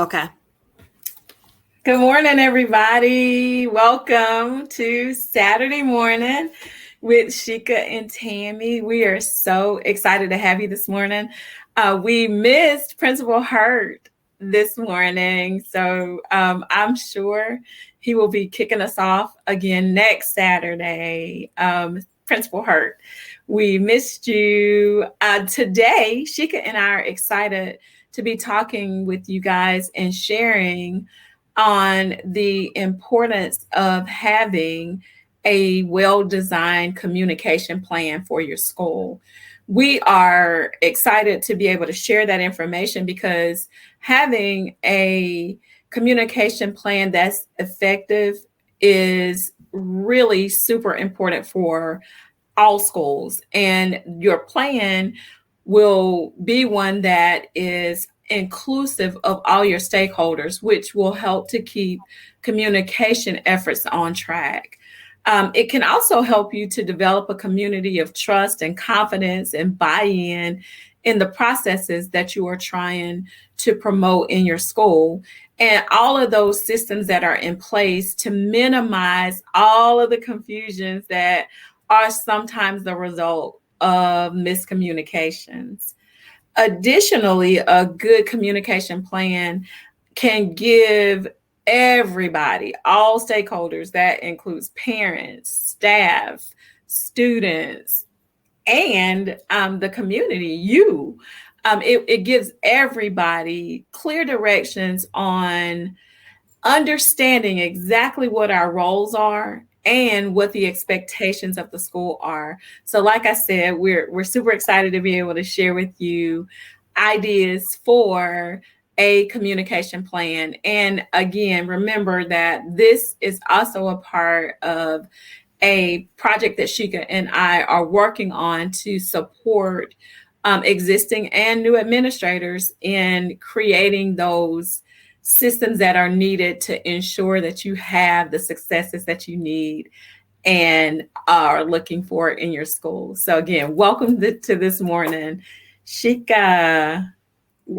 Okay. Good morning, everybody. Welcome to Saturday morning with Sheka and Tammy. We are so excited to have you this morning. We missed Principal Hurt this morning, so I'm sure he will be kicking us off again next Saturday. Principal Hurt, we missed you. Today, Sheka and I are excited to be talking with you guys and sharing on the importance of having a well-designed communication plan for your school. We are excited to be able to share that information because having a communication plan that's effective is really super important for all schools. And your plan will be one that is inclusive of all your stakeholders, which will help to keep communication efforts on track. It can also help you to develop a community of trust and confidence and buy-in in the processes that you are trying to promote in your school. And all of those systems that are in place to minimize all of the confusions that are sometimes the result of miscommunications. Additionally, a good communication plan can give everybody, all stakeholders, that includes parents, staff, students, and the community, it gives everybody clear directions on understanding exactly what our roles are and what the expectations of the school are. So like I said, we're super excited to be able to share with you ideas for a communication plan. And again, remember that this is also a part of a project that Sheka and I are working on to support existing and new administrators in creating those systems that are needed to ensure that you have the successes that you need and are looking for in your school. So again, welcome to this morning, Sheka.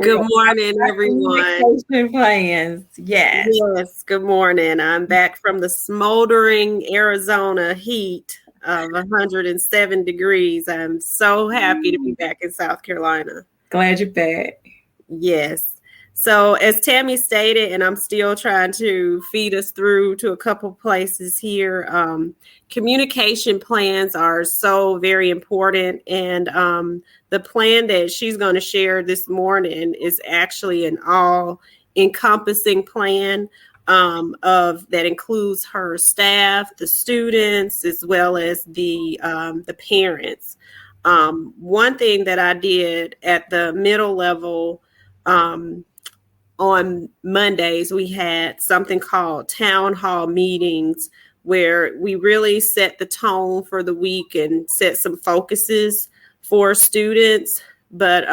Good morning, everyone. Plans. Yes. Yes, good morning. I'm back from the smoldering Arizona heat of 107 degrees. I'm so happy to be back in South Carolina. Glad you're back. Yes. So as Tammy stated, and I'm still trying to feed us through to a couple places here, communication plans are so very important. And the plan that she's going to share this morning is actually an all-encompassing plan of that includes her staff, the students, as well as the parents. One thing that I did at the middle level on Mondays, we had something called town hall meetings where we really set the tone for the week and set some focuses for students. But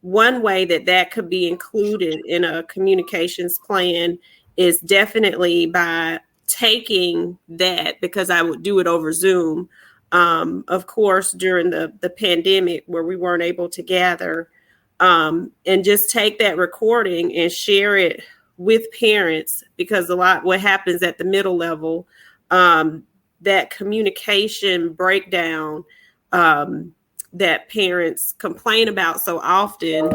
one way that could be included in a communications plan is definitely by taking that, because I would do it over Zoom, of course, during the pandemic where we weren't able to gather. And just take that recording and share it with parents, because what happens at the middle level, that communication breakdown that parents complain about so often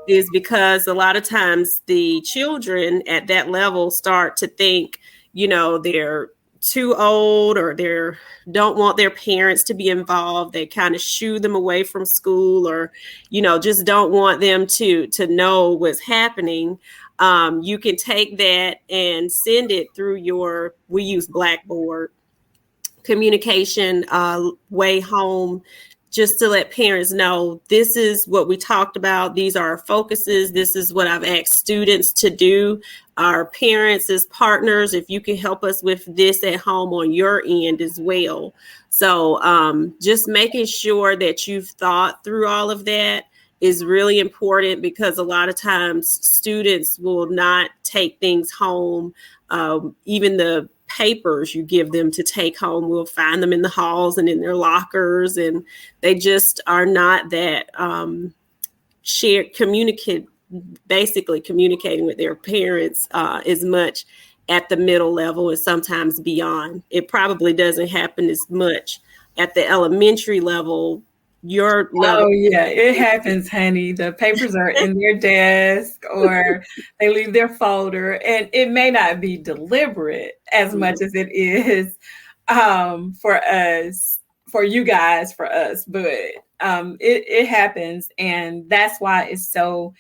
is because a lot of times the children at that level start to think, they're too old or they don't want their parents to be involved. They kind of shoo them away from school, or, just don't want them to know what's happening. You can take that and send it through we use Blackboard communication way home, just to let parents know this is what we talked about. These are our focuses. This is what I've asked students to do. Our parents as partners, if you can help us with this at home on your end as well. So just making sure that you've thought through all of that is really important, because a lot of times students will not take things home. Even the papers you give them to take home, we'll find them in the halls and in their lockers, and they just are not that basically communicating with their parents as much at the middle level and sometimes beyond. It probably doesn't happen as much at the elementary level. Your level. Oh yeah, it happens, honey. The papers are in their desk or they leave their folder, and it may not be deliberate as much as it is for us, for you guys, for us, but it happens, and that's why it's so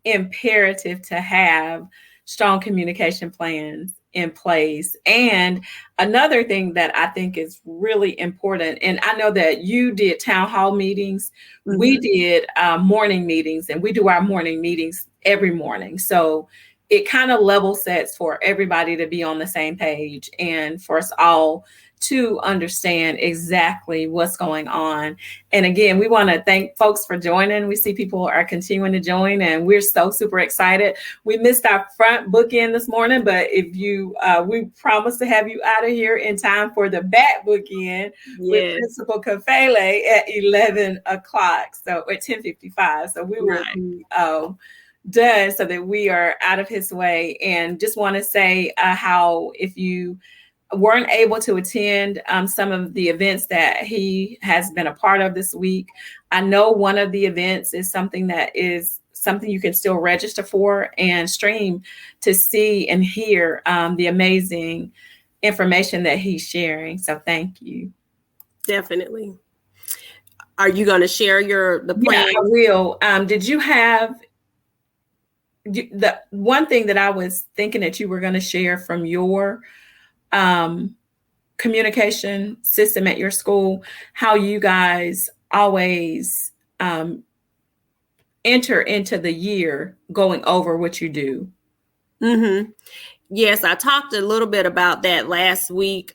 imperative to have strong communication plans in place. And another thing that I think is really important, and I know that you did town hall meetings, we did morning meetings, and we do our morning meetings every morning. So it kind of level sets for everybody to be on the same page and for us all to understand exactly what's going on. And again, we want to thank folks for joining. We see people are continuing to join, and we're so super excited. We missed our front bookend this morning, but if you, we promise to have you out of here in time for the back bookend with Principal Kafele at 11 o'clock. So at 10:55. So we will be done so that we are out of his way. And just want to say how if you weren't able to attend some of the events that he has been a part of this week, I know one of the events is something you can still register for and stream to see and hear the amazing information that he's sharing. So thank you. Definitely. Are you going to share the plan? Yeah, I will. Did you have the one thing that I was thinking that you were going to share from your communication system at your school, how you guys always enter into the year going over what you do? Yes, I talked a little bit about that last week.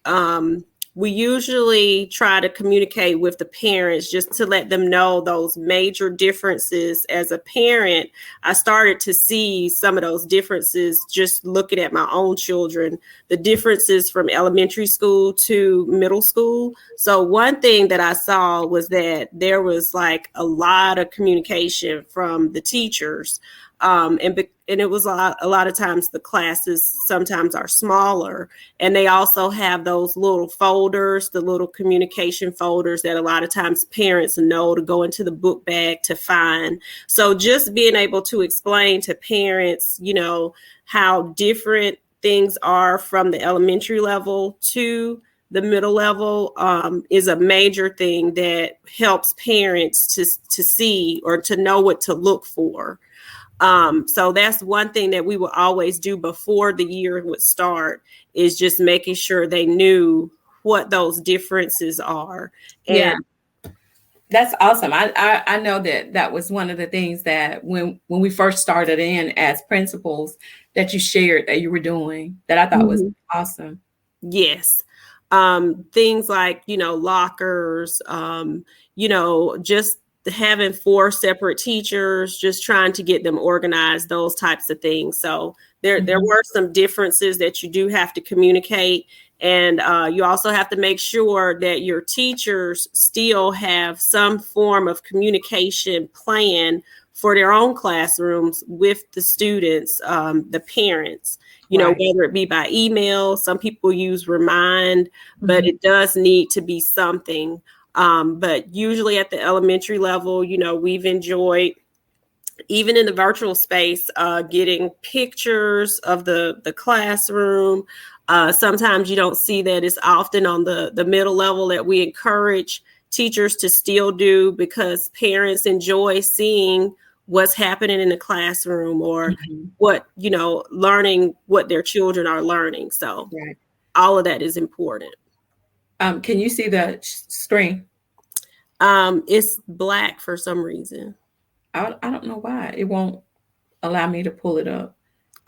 We usually try to communicate with the parents just to let them know those major differences. As a parent, I started to see some of those differences just looking at my own children, the differences from elementary school to middle school. So one thing that I saw was that there was like a lot of communication from the teachers. And it was a lot of times the classes sometimes are smaller, and they also have those little folders, the little communication folders that a lot of times parents know to go into the book bag to find. So just being able to explain to parents, how different things are from the elementary level to the middle level is a major thing that helps parents to see or to know what to look for. So that's one thing that we will always do before the year would start, is just making sure they knew what those differences are. And that's awesome. I know that was one of the things that when we first started in as principals that you shared that you were doing, that I thought was awesome. Yes. Things like, lockers, just having 4 separate teachers, just trying to get them organized, those types of things. So there were some differences that you do have to communicate. And you also have to make sure that your teachers still have some form of communication plan for their own classrooms with the students, the parents, whether it be by email. Some people use Remind, but it does need to be something. But usually at the elementary level, we've enjoyed, even in the virtual space, getting pictures of the classroom. Sometimes you don't see that as often on the middle level, that we encourage teachers to still do, because parents enjoy seeing what's happening in the classroom or what, learning what their children are learning. So all of that is important. Can you see the screen? It's black for some reason. I don't know why. It won't allow me to pull it up.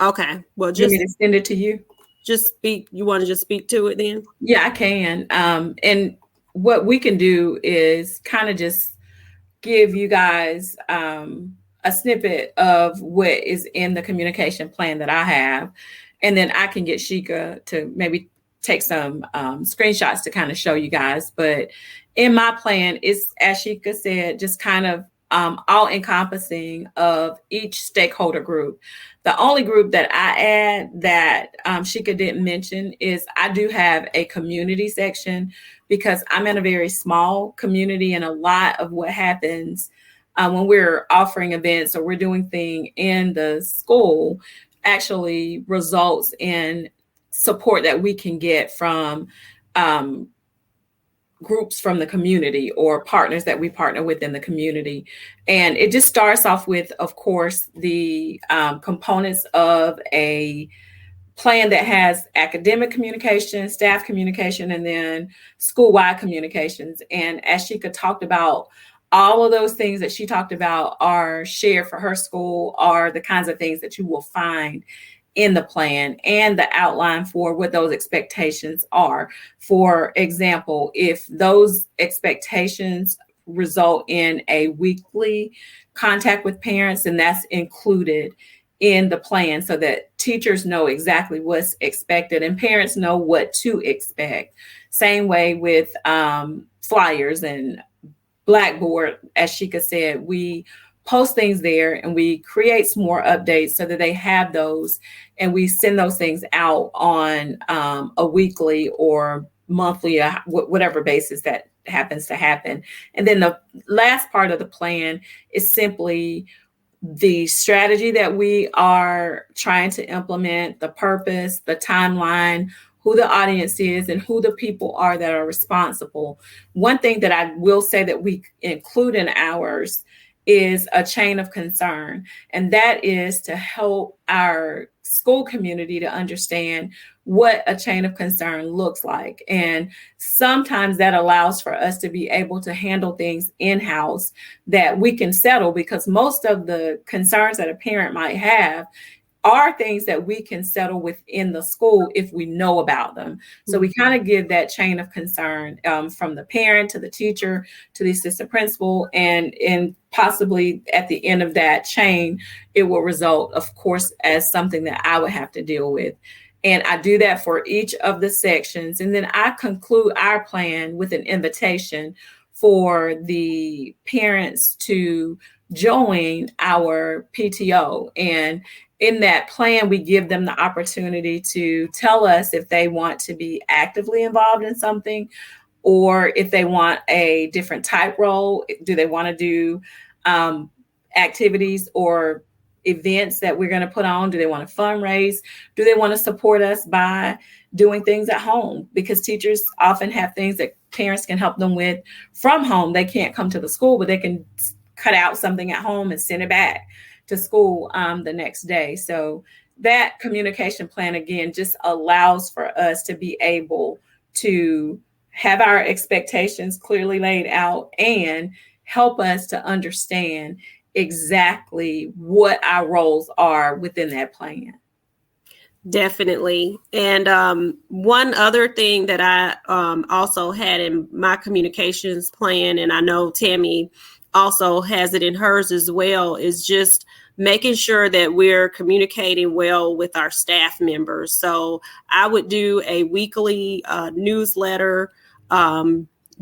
Okay. Well, just want me to send it to you. Just speak. You want to just speak to it then? Yeah, I can. And what we can do is kind of just give you guys a snippet of what is in the communication plan that I have. And then I can get Sheka to maybe take some screenshots to kind of show you guys. But in my plan, it's, as Sheka said, just kind of all encompassing of each stakeholder group. The only group that I add that Sheka didn't mention is I do have a community section, because I'm in a very small community, and a lot of what happens when we're offering events or we're doing things in the school actually results in support that we can get from groups from the community or partners that we partner with in the community. And it just starts off with, of course, the components of a plan that has academic communication, staff communication, and then school-wide communications. And as Sheka talked about, all of those things that she talked about are shared for her school, are the kinds of things that you will find in the plan and the outline for what those expectations are. For example, if those expectations result in a weekly contact with parents, and that's included in the plan so that teachers know exactly what's expected and parents know what to expect. Same way with flyers and Blackboard, as Sheka said, we post things there and we create some more updates so that they have those, and we send those things out on a weekly or monthly, whatever basis that happens to happen. And then the last part of the plan is simply the strategy that we are trying to implement, the purpose, the timeline, who the audience is, and who the people are that are responsible. One thing that I will say that we include in ours is a chain of concern, and that is to help our school community to understand what a chain of concern looks like. And sometimes that allows for us to be able to handle things in-house that we can settle, because most of the concerns that a parent might have are things that we can settle within the school if we know about them. So we kind of give that chain of concern from the parent to the teacher to the assistant principal, and possibly at the end of that chain, it will result, of course, as something that I would have to deal with. And I do that for each of the sections. And then I conclude our plan with an invitation for the parents to join our PTO. And in that plan, we give them the opportunity to tell us if they want to be actively involved in something, or if they want a different type role. Do they want to do activities or events that we're going to put on? Do they want to fundraise? Do they want to support us by doing things at home? Because teachers often have things that parents can help them with from home. They can't come to the school, but they can cut out something at home and send it back to school the next day. So that communication plan, again, just allows for us to be able to have our expectations clearly laid out and help us to understand exactly what our roles are within that plan. Definitely. And one other thing that I also had in my communications plan, and I know Tammy also has it in hers as well, is just making sure that we're communicating well with our staff members. So I would do a weekly newsletter,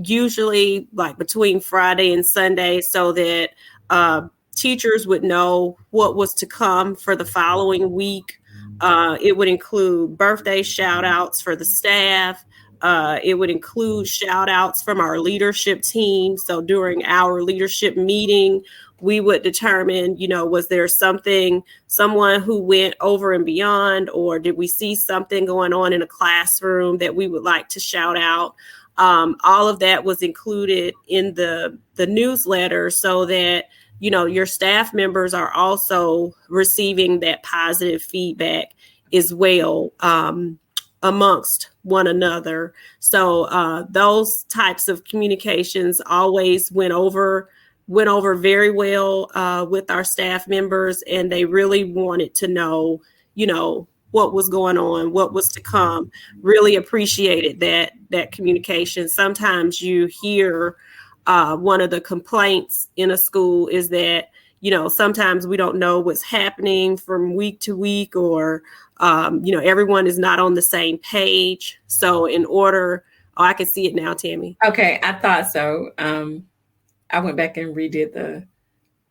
usually like between Friday and Sunday, so that teachers would know what was to come for the following week. It would include birthday shout outs for the staff. It would include shout outs from our leadership team. So during our leadership meeting, we would determine, was there someone who went over and beyond, or did we see something going on in a classroom that we would like to shout out? All of that was included in the newsletter so that, your staff members are also receiving that positive feedback as well amongst one another. So those types of communications always went over very well with our staff members, and they really wanted to know, what was going on, what was to come. Really appreciated that communication. Sometimes you hear one of the complaints in a school is that, sometimes we don't know what's happening from week to week, or, everyone is not on the same page. So I can see it now, Tammy. Okay, I thought so. I went back and redid the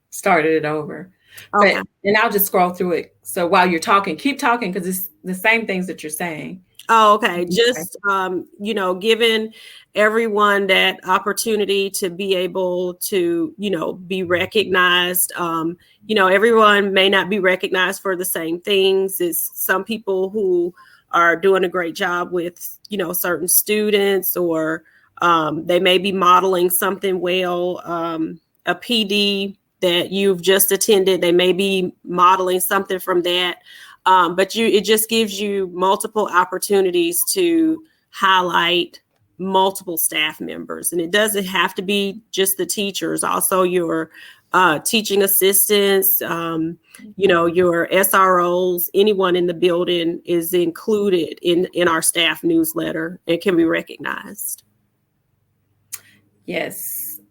started it over. Okay. And I'll just scroll through it. So while you're talking, keep talking because it's the same things that you're saying. Oh, okay. Just, giving everyone that opportunity to be able to, be recognized. Everyone may not be recognized for the same things. It's some people who are doing a great job with, certain students, or they may be modeling something well. A PD that you've just attended, they may be modeling something from that. But it just gives you multiple opportunities to highlight multiple staff members. And it doesn't have to be just the teachers, also your teaching assistants, your SROs, anyone in the building is included in our staff newsletter and can be recognized. Yes.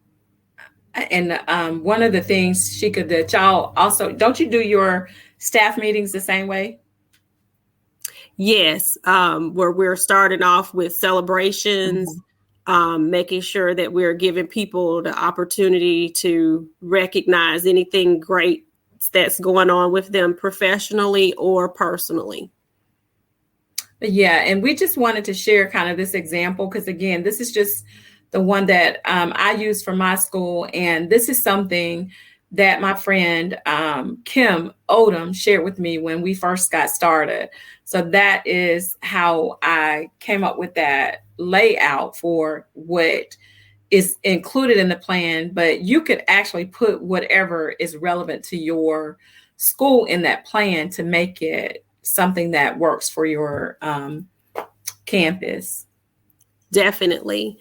And one of the things, Sheka, that y'all also, don't you do your staff meetings the same way? Yes, where we're starting off with celebrations, making sure that we're giving people the opportunity to recognize anything great that's going on with them professionally or personally. Yeah, and we just wanted to share kind of this example because, again, this is just the one that I use for my school. And this is something that my friend Kim Odom shared with me when we first got started. So that is how I came up with that layout for what is included in the plan. But you could actually put whatever is relevant to your school in that plan to make it something that works for your campus. Definitely.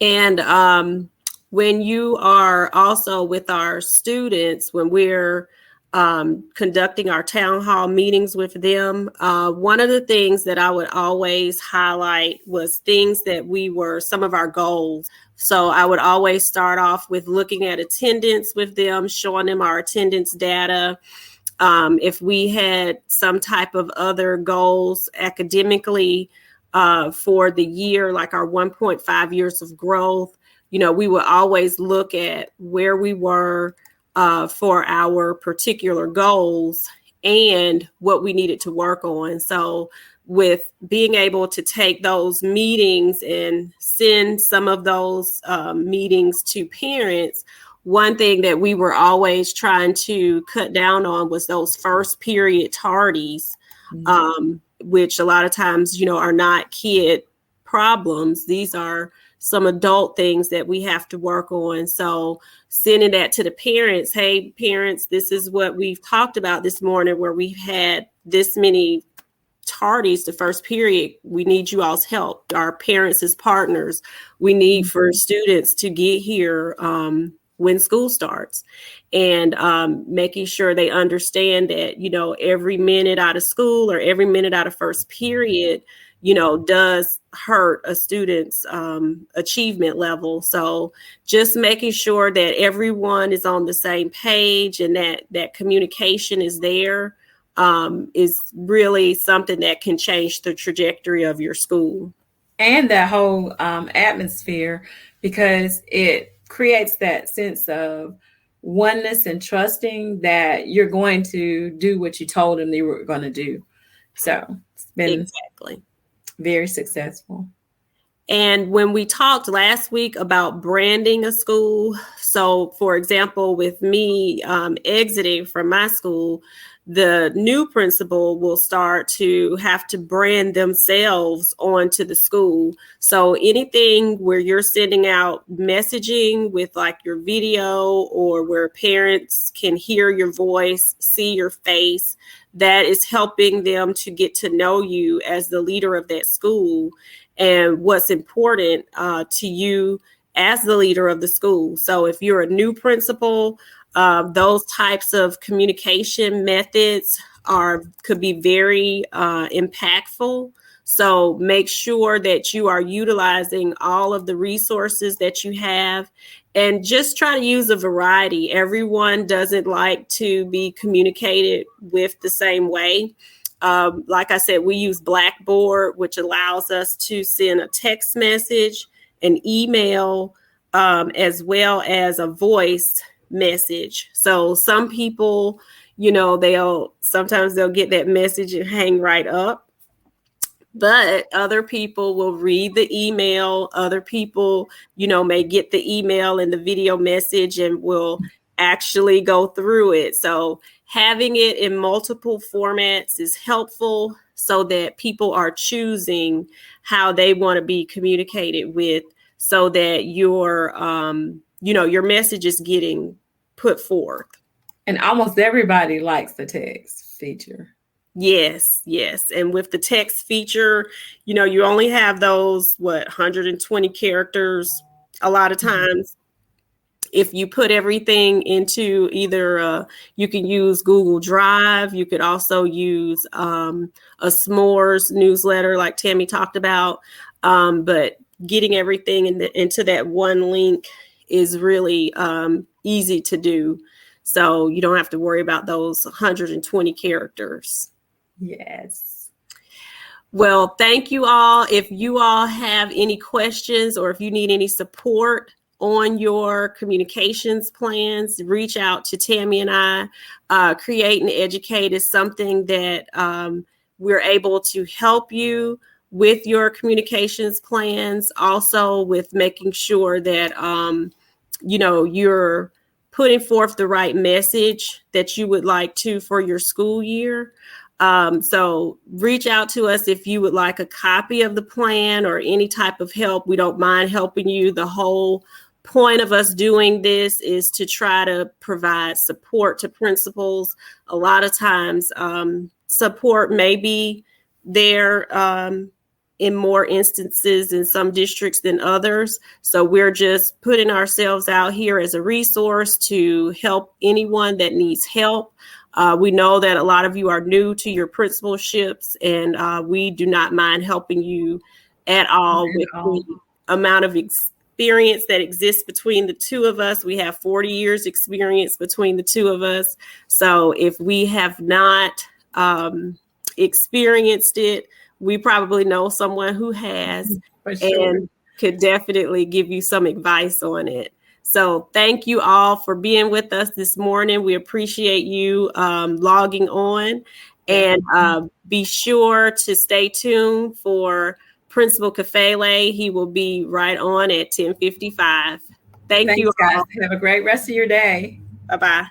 And when you are also with our students, when we're conducting our town hall meetings with them, one of the things that I would always highlight was things that some of our goals. So I would always start off with looking at attendance with them, showing them our attendance data. If we had some type of other goals academically for the year, like our 1.5 years of growth, we would always look at where we were for our particular goals and what we needed to work on. So with being able to take those meetings and send some of those meetings to parents, one thing that we were always trying to cut down on was those first period tardies, which a lot of times, are not kid problems. These are some adult things that we have to work on. So sending that to the parents, hey, parents, this is what we've talked about this morning, where we've had this many tardies the first period. We need you all's help. Our parents as partners, we need for students to get here when school starts, and making sure they understand that, every minute out of school or every minute out of first period, does hurt a student's achievement level. So just making sure that everyone is on the same page and that communication is there is really something that can change the trajectory of your school. And that whole atmosphere, because it creates that sense of oneness and trusting that you're going to do what you told them they were going to do. So it's been exactly very successful. And when we talked last week about branding a school, so for example, with me exiting from my school, the new principal will start to have to brand themselves onto the school. So anything where you're sending out messaging with like your video, or where parents can hear your voice, see your face, that is helping them to get to know you as the leader of that school and what's important to you as the leader of the school. So if you're a new principal, those types of communication methods could be very impactful. So make sure that you are utilizing all of the resources that you have, and just try to use a variety. Everyone doesn't like to be communicated with the same way. Like I said, we use Blackboard, which allows us to send a text message, an email, as well as a voice message. So some people, sometimes they'll get that message and hang right up. But other people will read the email. Other people, may get the email and the video message and will actually go through it. So having it in multiple formats is helpful so that people are choosing how they want to be communicated with, so that your message is getting put forth. And almost everybody likes the text feature. Yes. And with the text feature, you only have those, 120 characters a lot of times. If you put everything into either, you can use Google Drive. You could also use a S'mores newsletter like Tammy talked about. But getting everything into that one link is really easy to do. So you don't have to worry about those 120 characters. Yes. Well, thank you all. If you all have any questions or if you need any support on your communications plans, reach out to Tammy and I. Create and Educate is something that we're able to help you with your communications plans, also with making sure that you're putting forth the right message that you would like to for your school year. So reach out to us if you would like a copy of the plan or any type of help. We don't mind helping you. The whole point of us doing this is to try to provide support to principals. A lot of times, support may be there in more instances in some districts than others. So we're just putting ourselves out here as a resource to help anyone that needs help. We know that a lot of you are new to your principalships, and we do not mind helping you at all with the amount of experience that exists between the two of us. We have 40 years experience between the two of us. So if we have not experienced it, we probably know someone who has, and could definitely give you some advice on it. So thank you all for being with us this morning. We appreciate you logging on, and be sure to stay tuned for Principal Kafele. He will be right on at 10:55. Thanks, you all. Guys. Have a great rest of your day. Bye-bye.